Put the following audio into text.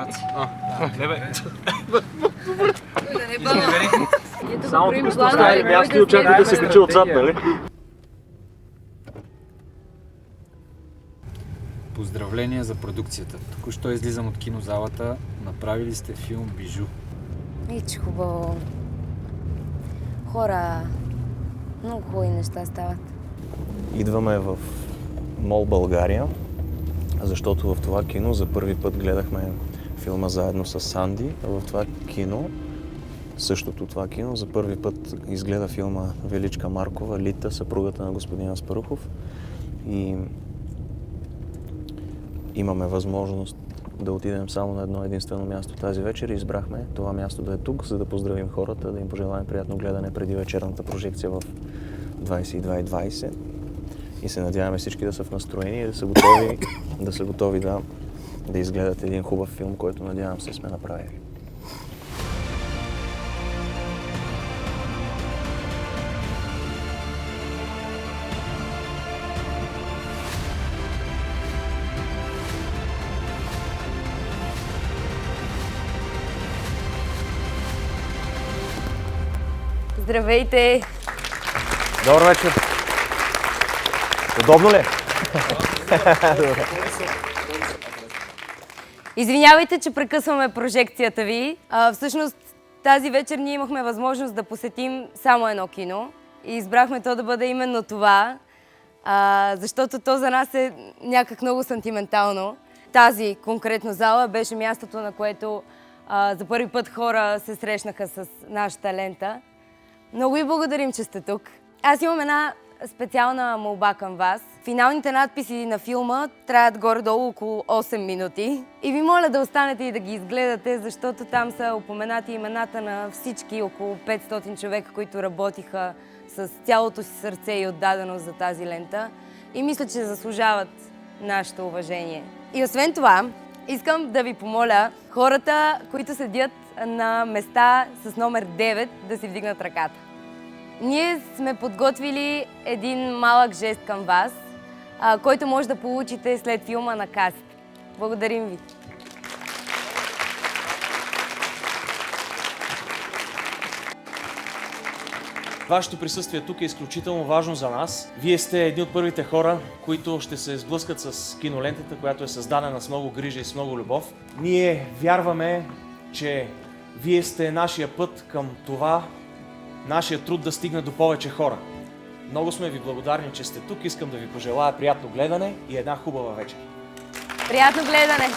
Раци. Не бе. Само тук сте оставили място и очаквате да се качи отзад, нали? Поздравления за продукцията. Току-що излизам от кинозалата. Направили сте филм Бижу. Ич, хубаво. Хора, много хубави неща стават. Идваме в Мол България, защото в това кино за първи път гледахме филма заедно с Санди. В това кино, същото това кино, за първи път изгледа филма Величка Маркова, Лита, съпругата на господин Аспарухов. И имаме възможност да отидем само на едно единствено място тази вечер и избрахме това място да е тук, за да поздравим хората, да им пожелаем приятно гледане преди вечерната прожекция в 22:20. И се надяваме всички да са в настроение и да са готови да изгледат един хубав филм, който надявам се сме направили. Здравейте! Добър вечер! Удобно ли е? Извинявайте, че прекъсваме прожекцията ви. Всъщност тази вечер ние имахме възможност да посетим само едно кино и избрахме то да бъде именно това, защото то за нас е някак много сантиментално. Тази конкретно зала беше мястото, на което за първи път хора се срещнаха с нашата лента. Много ви благодарим, че сте тук. Аз имам една специална молба към вас. Финалните надписи на филма траят горе-долу около 8 минути. И ви моля да останете и да ги изгледате, защото там са упоменати имената на всички около 500 човека, които работиха с цялото си сърце и отдаденост за тази лента. И мисля, че заслужават нашето уважение. И освен това, искам да ви помоля хората, които седят на места с номер 9, да си вдигнат ръката. Ние сме подготвили един малък жест към вас, който може да получите след филма на касите. Благодарим ви! Вашето присъствие тук е изключително важно за нас. Вие сте едни от първите хора, които ще се сблъскат с кинолентата, която е създадена с много грижа и с много любов. Ние вярваме, че вие сте нашия път към това, нашия труд да стигне до повече хора. Много сме ви благодарни, че сте тук. Искам да ви пожелая приятно гледане и една хубава вечер. Приятно гледане!